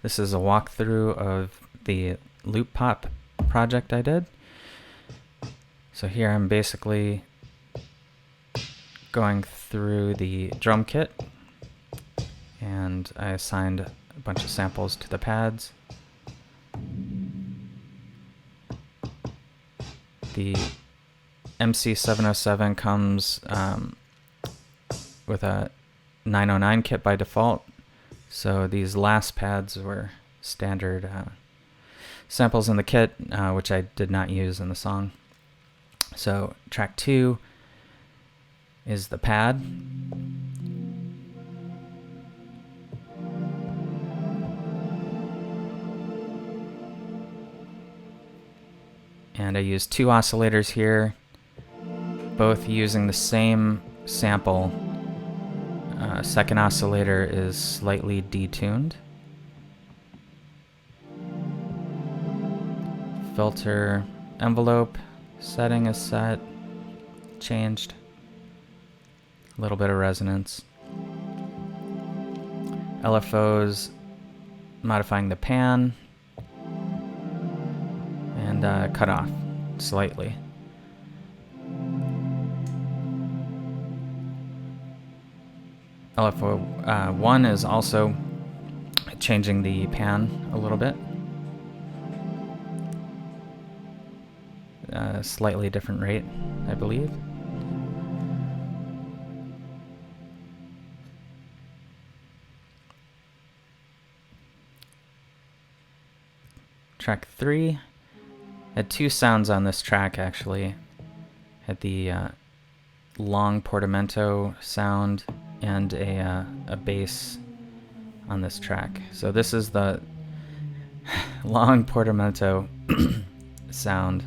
This is a walkthrough of the loopop project I did. So here I'm basically going through the drum kit, and I assigned a bunch of samples to the pads. The MC-707 comes with a 909 kit by default, so these last pads were standard samples in the kit, which I did not use in the song. So track 2 is the pad. And I used 2 oscillators here, both using the same sample. Second oscillator is slightly detuned. Filter envelope setting is set, changed. A little bit of resonance. LFOs, modifying the pan, and cut off slightly. LFO 1 is also changing the pan a little bit. Slightly different rate, I believe. Track 3 had 2 sounds on this track actually. Had the long portamento sound and a bass on this track. So this is the long portamento sound.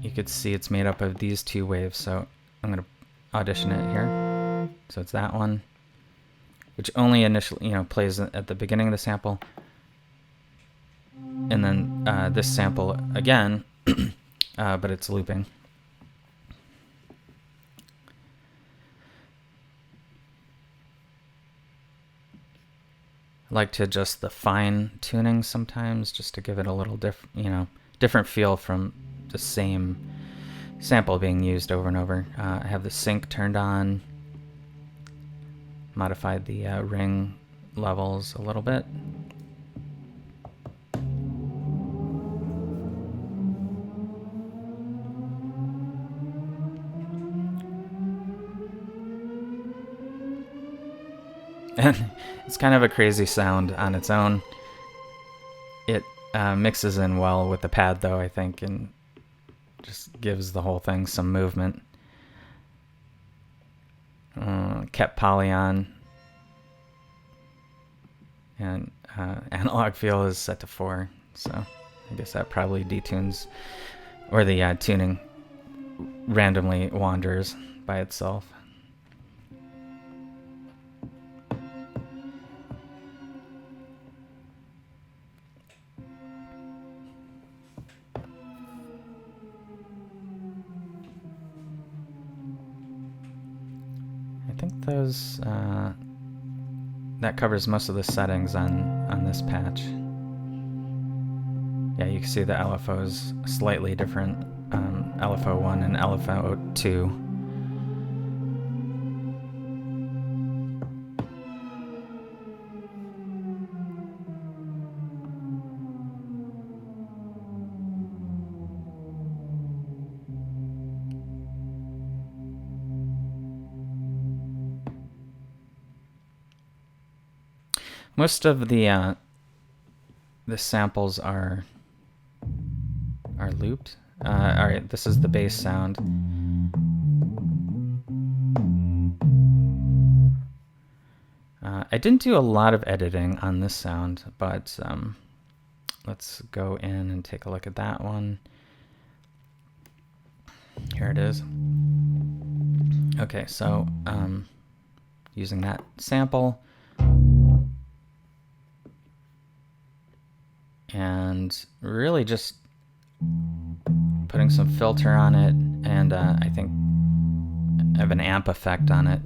You could see it's made up of these 2 waves, so I'm going to audition it here. So it's that one, which only initially, plays at the beginning of the sample, and then this sample again, but it's looping. I like to adjust the fine tuning sometimes, just to give it a little different feel from the same sample being used over and over. I have the sync turned on, modified the ring levels a little bit. And it's kind of a crazy sound on its own. It mixes in well with the pad though, I think, and just gives the whole thing some movement. Kept poly on, and analog feel is set to 4, so I guess that probably detunes, or the tuning randomly wanders by itself. I think those that covers most of the settings on this patch. Yeah, you can see the LFO is slightly different, LFO 1 and LFO 2. Most of the samples are looped. All right, this is the bass sound. I didn't do a lot of editing on this sound, but let's go in and take a look at that one. Here it is. Okay, so using that sample, and really just putting some filter on it, and I think I have an amp effect on it.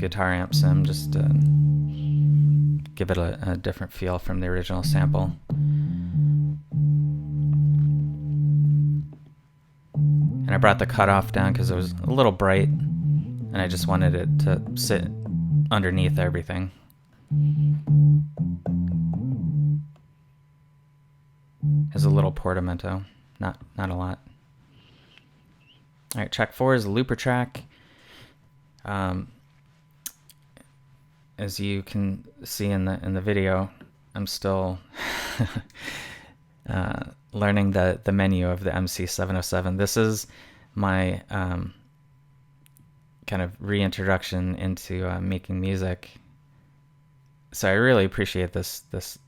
guitar amp sim just to give it a different feel from the original sample. And I brought the cutoff down because it was a little bright, and I just wanted it to sit underneath everything. Has a little portamento, not a lot. All right, track 4 is a looper track. As you can see in the video, I'm still learning the menu of the MC-707. This is my kind of reintroduction into making music. So I really appreciate this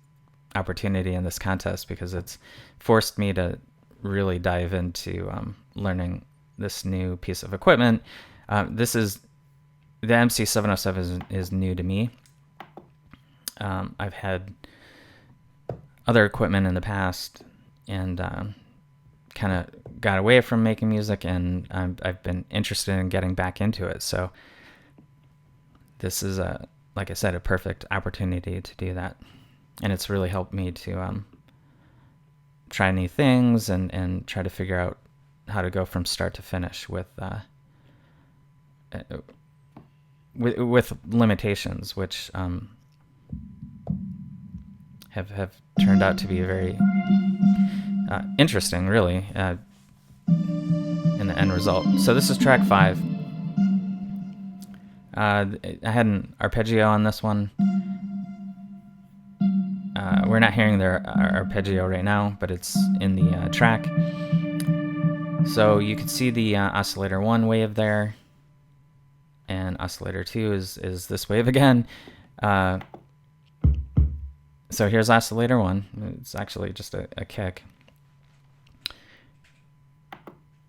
opportunity and this contest, because it's forced me to really dive into learning this new piece of equipment. This is the MC-707 is new to me. I've had other equipment in the past, and kind of got away from making music, and I've been interested in getting back into it. So this is, like I said, a perfect opportunity to do that. And it's really helped me to try new things and try to figure out how to go from start to finish with limitations, which have turned out to be very interesting, really, in the end result. So this is track 5. I had an arpeggio on this one. We're not hearing their arpeggio right now, but it's in the track. So you can see the oscillator 1 wave there, and oscillator 2 is this wave again. So here's oscillator 1. It's actually just a kick.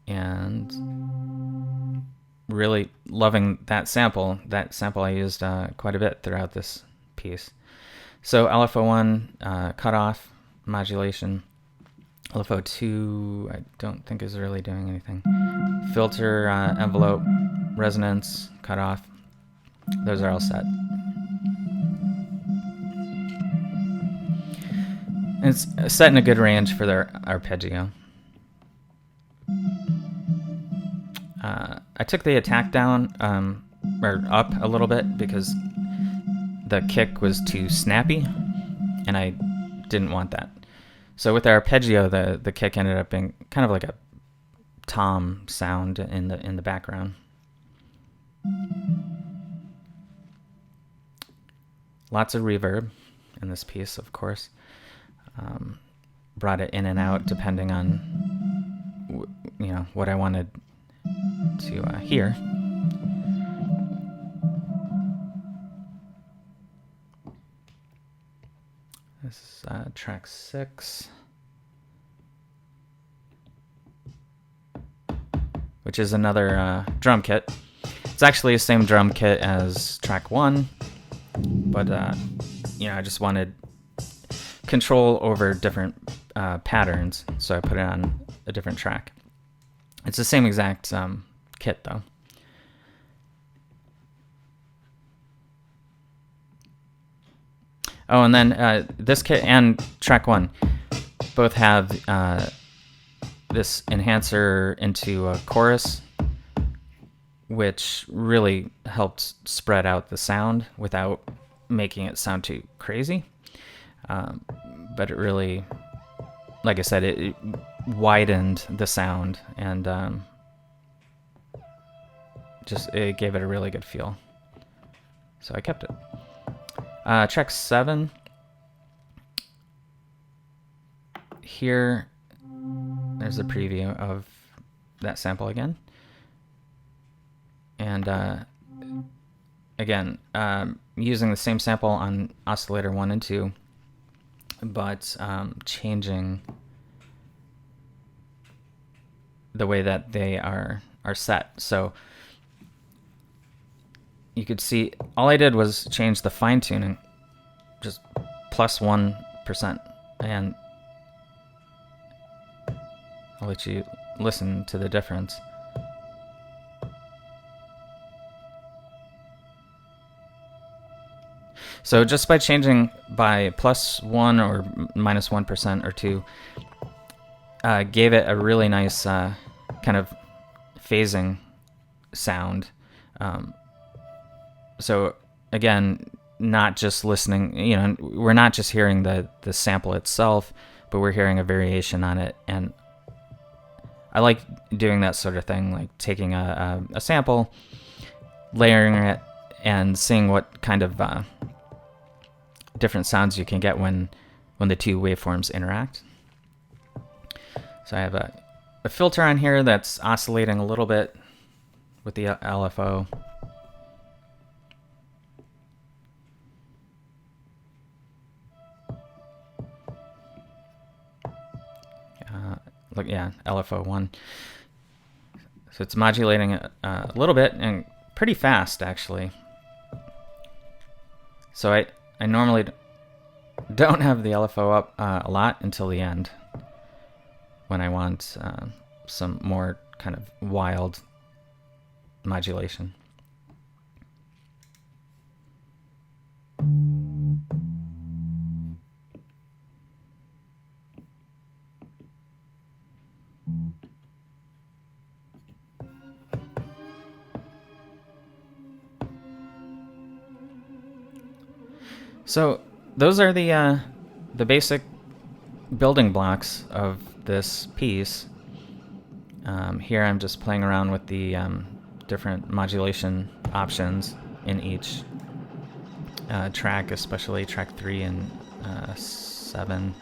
And really loving that sample. That sample I used quite a bit throughout this piece. So LFO1 cutoff, modulation. LFO2 I don't think is really doing anything. Filter, envelope, resonance, cutoff. Those are all set. And it's set in a good range for their arpeggio. I took the attack down, or up a little bit, because the kick was too snappy, and I didn't want that. So with the arpeggio, the kick ended up being kind of like a tom sound in the background. Lots of reverb in this piece, of course. Brought it in and out depending on what I wanted to hear. This is track 6, which is another drum kit. It's actually the same drum kit as track 1, but I just wanted control over different patterns, so I put it on a different track. It's the same exact kit, though. Oh, and then this kit and track 1 both have this enhancer into a chorus, which really helped spread out the sound without making it sound too crazy. But it really, like I said, it widened the sound, and it gave it a really good feel. So I kept it. Track 7. Here, there's a preview of that sample again. And again, using the same sample on oscillator 1 and 2, but changing the way that they are set. So you could see all I did was change the fine tuning, just plus 1%, and I'll let you listen to the difference. So just by changing by +1 or -1% or 2, gave it a really nice kind of phasing sound. So again, not just listening, you know, we're not just hearing the sample itself, but we're hearing a variation on it. And I like doing that sort of thing, like taking a sample, layering it, and seeing what kind of different sounds you can get when the two waveforms interact. So I have a filter on here that's oscillating a little bit with the LFO. Look, yeah, LFO1. So it's modulating a little bit and pretty fast, actually. So I normally don't have the LFO up a lot until the end, when I want some more kind of wild modulation. So those are the basic building blocks of this piece. Here I'm just playing around with the different modulation options in each track, especially track 3 and 7.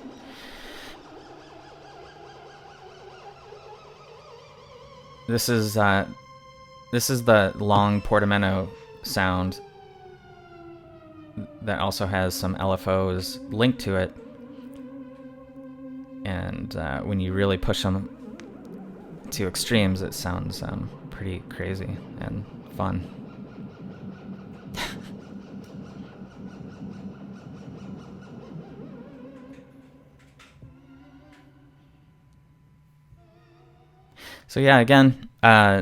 This is the long portamento sound that also has some LFOs linked to it, and when you really push them to extremes, it sounds pretty crazy and fun. So yeah, again,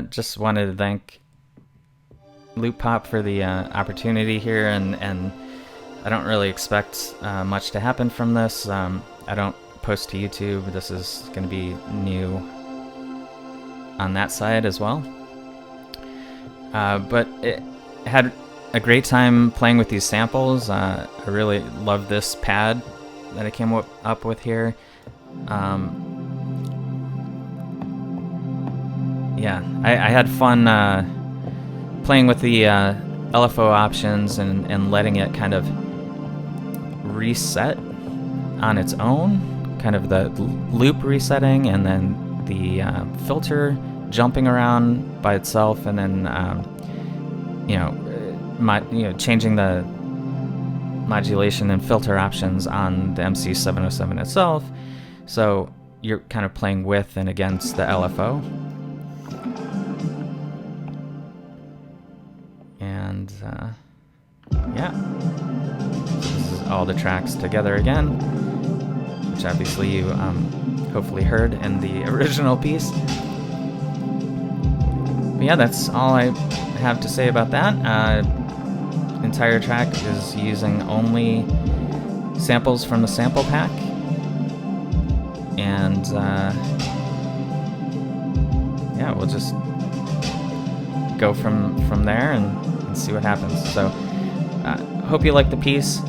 just wanted to thank Loopop for the opportunity here, and I don't really expect much to happen from this. I don't post to YouTube. This is going to be new on that side as well. But it had a great time playing with these samples. I really love this pad that I came up with here. Yeah, I had fun playing with the LFO options and letting it kind of reset on its own, kind of the loop resetting, and then the filter jumping around by itself, and then changing the modulation and filter options on the MC-707 itself. So you're kind of playing with and against the LFO. And yeah, this is all the tracks together again, which obviously you hopefully heard in the original piece. But yeah, that's all I have to say about that. Entire track is using only samples from the sample pack, and yeah, we'll just go from there and see what happens. So hope you like the piece,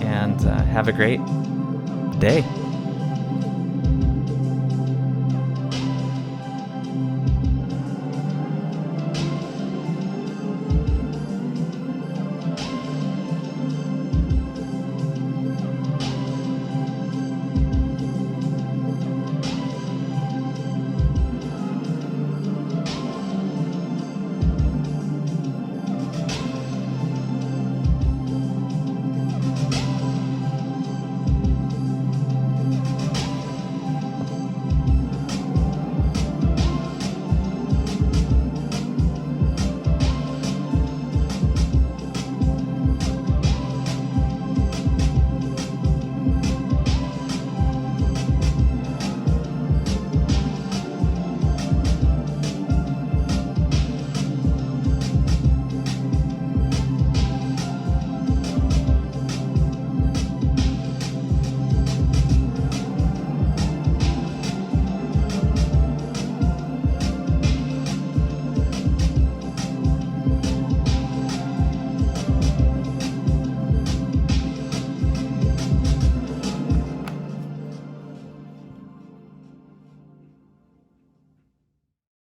and have a great day.